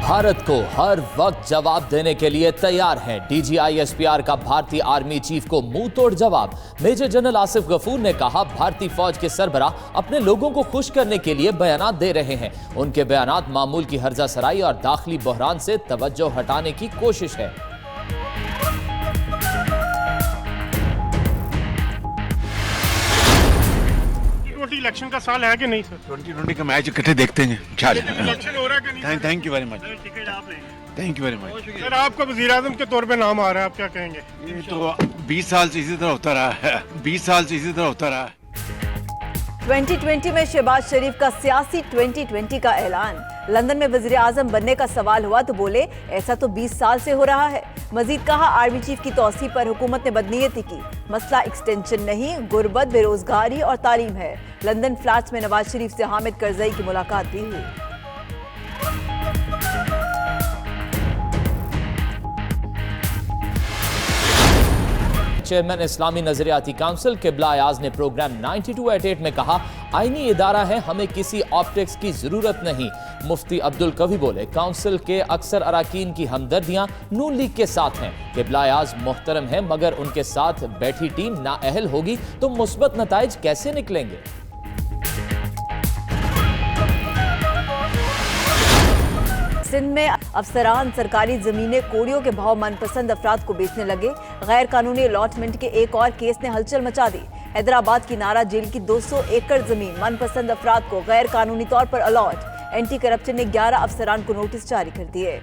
भारत को हर वक्त जवाब देने के लिए तैयार है। DGISPR का भारतीय आर्मी चीफ को मुंह तोड़ जवाब। मेजर जनरल आसिफ गफूर ने कहा, भारतीय फौज के सरबराह अपने लोगों को खुश करने के लिए बयानात दे रहे हैं। उनके बयानात मामूल की हर्जा सराई और दाखिली बहरान से तवज्जो हटाने की कोशिश है। इलेक्शन का साल है कि नहीं सर? 2020 का मैच इकट्ठे देखते हैं। इलेक्शन हो रहा है कि नहीं? Thank you very much. Ticket आप लेंगे। Thank you very much. Sir आपका वज़ीर आज़म के तौर पे नाम आ रहा है, आप क्या कहेंगे? ये तो 20 साल से इसी तरह होता रहा है। 20 साल से इसी तरह होता रहा है। 2020 में शहबाज शरीफ का सियासी 2020 का ऐलान। लंदन में वजीर आजम बनने का सवाल हुआ तो बोले, ऐसा तो 20 साल से हो रहा है। मजीद कहा, आर्मी चीफ की तौसीफ पर हुकूमत ने बदनीयती की। मसला एक्सटेंशन नहीं, गुर्बत, बेरोजगारी और तालीम है। लंदन फ्लैट्स में नवाज शरीफ से हामिद करजई की मुलाकात भी हुई। चेयरमैन इस्लामी नजरियाती काउंसिल किबला अयाज ने प्रोग्राम 9288 में कहा, आईनी इदारा है, हमें किसी ऑप्टिक्स की जरूरत नहीं। मुफ्ती अब्दुल कवी बोले, काउंसिल के अक्सर अराकीन की हमदर्दियां नून लीग के साथ हैं। किबला अयाज मोहतरम है, मगर उनके साथ बैठी टीम नाअहल होगी तो मुस्बत नताइज कैसे निकलेंगे? सिंध में अफसरान सरकारी जमीनें कोड़ियों के भाव मनपसंद अफराद को बेचने लगे। गैर कानूनी अलॉटमेंट के एक और केस ने हलचल मचा दी। हैदराबाद की नारा जेल की 200 एकड़ जमीन मनपसंद अफराद को गैर कानूनी तौर पर अलॉट। एंटी करप्शन ने 11 अफसरान को नोटिस जारी कर दिए।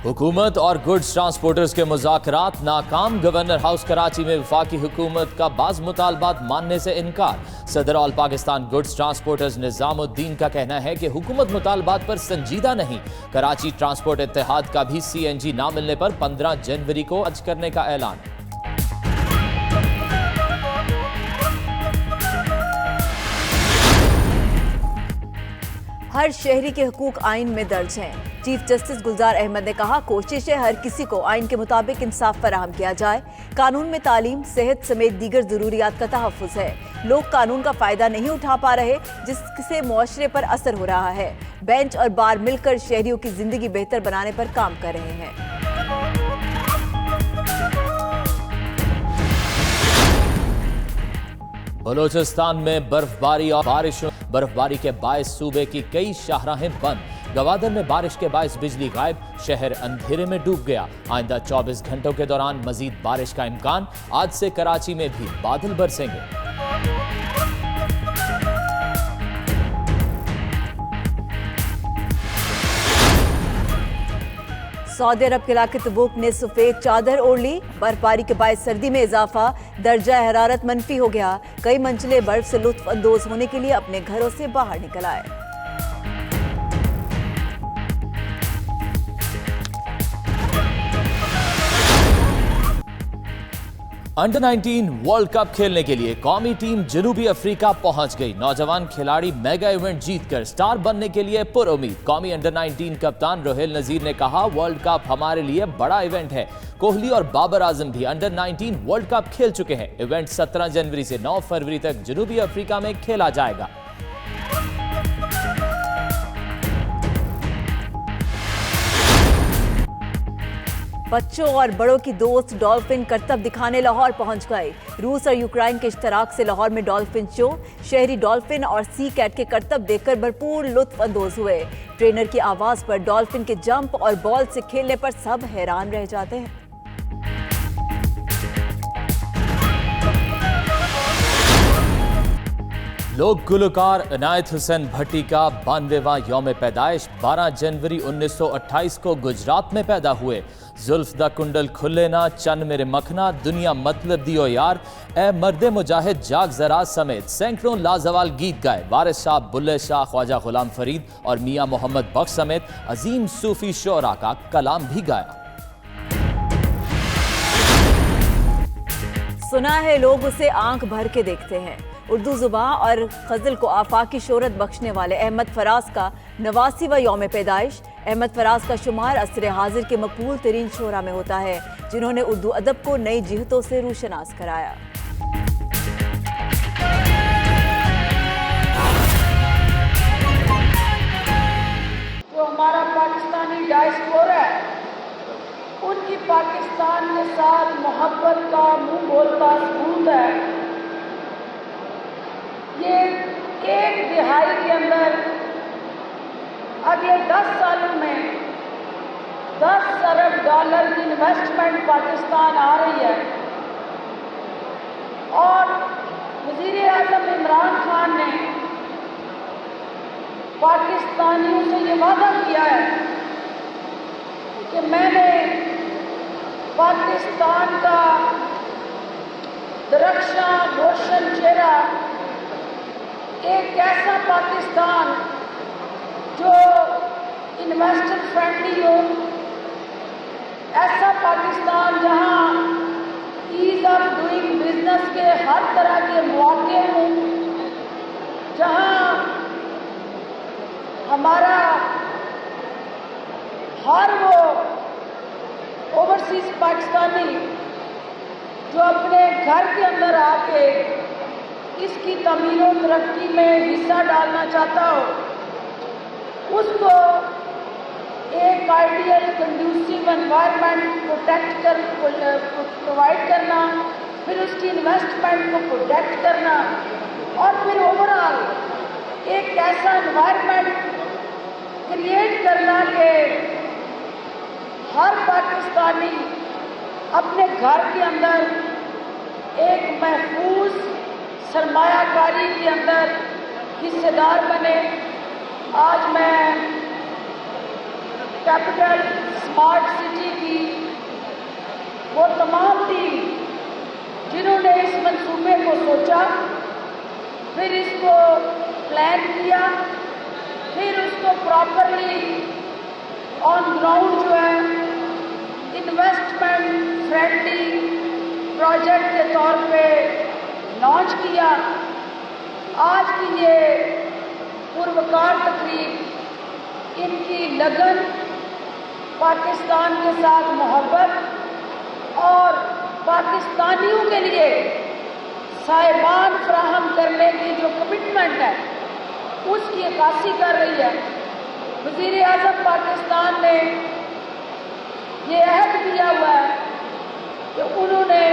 हुकूमत और गुड्स ट्रांसपोर्टर्स के मुज़ाकरात नाकाम। गवर्नर हाउस कराची में वफाकी हुकूमत का बाज़ मुतालबात मानने से इनकार। सदर all Pakistan goods transporters Nizamuddin का कहना है कि हुकूमत मुतालबात पर संजीदा नहीं। कराची ट्रांसपोर्ट इत्तेहाद का भी CNG ना मिलने पर 15 जनवरी को आज करने का ऐलान। हर शहरी के हुकूक आइन में दर्ज हैं। चीफ जस्टिस गुलजार अहमद ने कहा, कोशिश है हर किसी को आइन के मुताबिक इंसाफ फराहम किया जाए। कानून में तालीम, सेहत समेत दीगर जरूरियात का तहफ़्फ़ुज़ है। लोग कानून का फायदा नहीं उठा पा रहे, जिससे मुआशरे पर असर हो रहा है। बेंच और बार मिलकर शहरियों की जिंदगी बेहतर बनाने पर काम कर रहे हैं। बलोचिस्तान में बर्फबारी और बारिशों बर्फबारी के बायस सूबे की कई शाहराहें बंद। गवादर में बारिश के बायस बिजली गायब, शहर अंधेरे में डूब गया। आइंदा 24 घंटों के दौरान मजीद बारिश का इम्कान। आज से कराची में भी बादल बरसेंगे। सऊदी अरब के इलाके तबूक ने सफेद चादर ओढ़ ली। बर्फबारी के बायस सर्दी में इजाफा, दर्जा हरारत मनफी हो गया। कई मंजिलें बर्फ से लुत्फ अंदोज होने के लिए अपने घरों से बाहर निकल आए। अंडर 19 वर्ल्ड कप खेलने के लिए कौमी टीम जनूबी अफ्रीका पहुंच गई। नौजवान खिलाड़ी मेगा इवेंट जीतकर स्टार बनने के लिए पुरुम्मीद। कौमी अंडर 19 कप्तान रोहेल नजीर ने कहा, वर्ल्ड कप हमारे लिए बड़ा इवेंट है। कोहली और बाबर आजम भी अंडर 19 वर्ल्ड कप खेल चुके हैं। इवेंट 17 जनवरी से 9 फरवरी तक जनूबी अफ्रीका में खेला जाएगा। बच्चों और बड़ों की दोस्त डॉल्फिन करतब दिखाने लाहौर पहुंच गए। रूस और यूक्रेन के इश्तराक से लाहौर में डॉल्फिन शो। शहरी डॉल्फिन और सी कैट के करतब देखकर भरपूर लुत्फ अंदोज हुए। ट्रेनर की आवाज पर डॉल्फिन के जंप और बॉल से खेलने पर सब हैरान रह जाते हैं। लोक गुलकार इनायत हुसैन भट्टी का 92वां यौम पैदाइश। 12 जनवरी 1928 को गुजरात में पैदा हुए। जुल्फ दा कुंडल खुले ना, चन मेरे मखना, दुनिया मतलब दियो यार, ए मर्दे मुजाहिद जाग जरा समेत सैकड़ों लाजवाल गीत गाए। वारिस शाह, बुल्ले शाह, ख्वाजा गुलाम फरीद और मियां मोहम्मद बख्श समेत अजीम सूफी शोरा का कलाम भी गाया। सुना है लोग उसे आंख भर के देखते हैं। उर्दू जुबान और गज़ल को आफाकी शोहरत बख्शने वाले अहमद फराज का 89वां यौम पैदाइश। अहमद फराज का शुमार असर हाजिर के मकबूल तरीन शोरा में होता है, जिन्होंने उर्दू अदब को नई जिहतों से रूशनास कराया। जो हमारा पाकिस्तानी डायस्पोरा है, उनकी पाकिस्तान के साथ मोहब्बत का मुंह बोलता सबूत है। ये 1 दिहाई के अंदर अगले 10 सालों में 10 अरब डॉलर की इन्वेस्टमेंट पाकिस्तान आ रही है। और वज़ीर आज़म इमरान खान ने पाकिस्तानियों से ये वादा किया है कि मैंने पाकिस्तान का दरख्शां रोशन चेहरा, एक ऐसा पाकिस्तान जो इन्वेस्टर फ्रेंडली हो, ऐसा पाकिस्तान जहां ईज ऑफ डूइंग बिजनेस के हर तरह के मौके हों, जहां हमारा हर वो ओवरसीज पाकिस्तानी जो अपने घर के अंदर आके इसकी तमीर और तरक्की में हिस्सा डालना चाहता हो, उसको एक आइडियल कंड्यूसिव एनवायरनमेंट प्रोवाइड करना, फिर उसकी इन्वेस्टमेंट को प्रोटेक्ट करना, और फिर ओवरऑल एक ऐसा एनवायरनमेंट क्रिएट करना कि हर पाकिस्तानी अपने घर के अंदर एक महफूज सरमायाकारी के अंदर हिस्सेदार बने। आज मैं कैपिटल स्मार्ट सिटी की वो तमाम टीम जिन्होंने इस मंसूबे को सोचा, फिर इसको प्लान किया, फिर उसको प्रॉपरली ऑन ग्राउंड जो है इन्वेस्टमेंट फ्रेंडली प्रोजेक्ट के तौर पे लॉन्च किया। आज की ये पुरवकार तकरीब, इनकी लगन, पाकिस्तान के साथ मोहब्बत और पाकिस्तानियों के लिए साहिबान फराहम करने की जो कमिटमेंट है, उसकी अक्कासी कर रही है। वज़ीर आज़म पाकिस्तान ने ये अहद किया हुआ है कि उन्होंने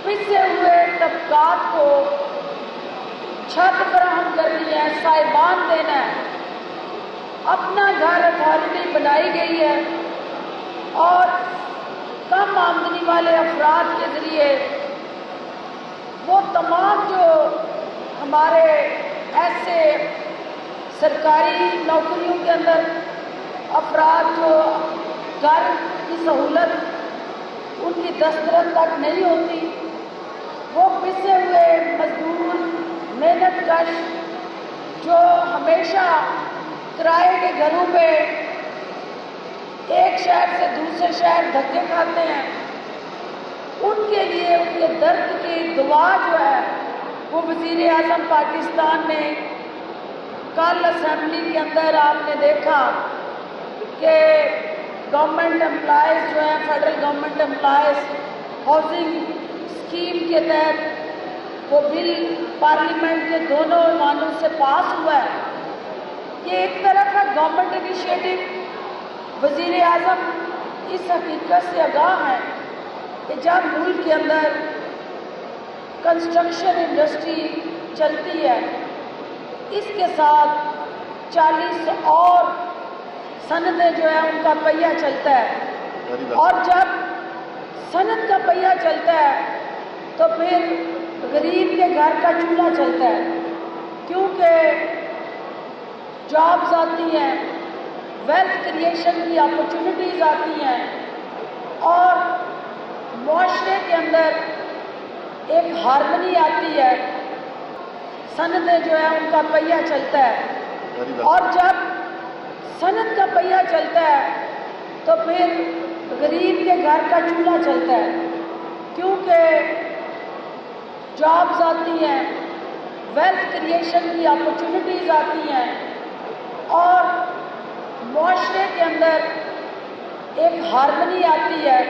पिछड़े हुए तबकात को छत फराहम करनी है, साहिबान देना है। अपना घर अथॉरिटी बनाई गई है और कम आमदनी वाले अफराद के ज़रिए वो तमाम जो हमारे ऐसे सरकारी नौकरियों के अंदर अफराद जो घर की सहूलत उनकी दस्तरस तक नहीं होती, वो पिसे हुए मजदूर, मेहनत कश जो हमेशा किराए के घरों पे एक शहर से दूसरे शहर धक्के खाते हैं, उनके लिए उनके दर्द की दुआ जो है वो वज़ीर आज़म पाकिस्तान ने कल असेंबली के अंदर आपने देखा कि गवर्नमेंट एम्प्लॉयज़ जो है, federal government employees housing scheme के तहत वो बिल पार्लियामेंट के दोनों ऐवानों से पास हुआ है। ये एक तरफ है गवर्नमेंट इनिशिएटिव। वज़ीर आज़म इस हकीकत से आगाह है कि जब मुल्क के अंदर कंस्ट्रक्शन इंडस्ट्री चलती है, इसके साथ 40 और सनदें जो है उनका पहिया चलता है, और जब सनद का पहिया चलता है तो फिर गरीब के घर का चूल्हा चलता है, क्योंकि जॉब्स आती हैं, वेल्थ क्रिएशन की अपॉर्चुनिटीज़ आती हैं, और मुआशरे के अंदर एक हार्मनी आती है। सनदें जो है उनका पहिया चलता है, और जब सनद का पहिया चलता है तो फिर गरीब के घर का चूल्हा चलता है, क्योंकि जॉब्स आती हैं, वेल्थ क्रिएशन की अपॉर्चुनिटीज़ आती हैं, और मुआशरे के अंदर एक हार्मनी आती है,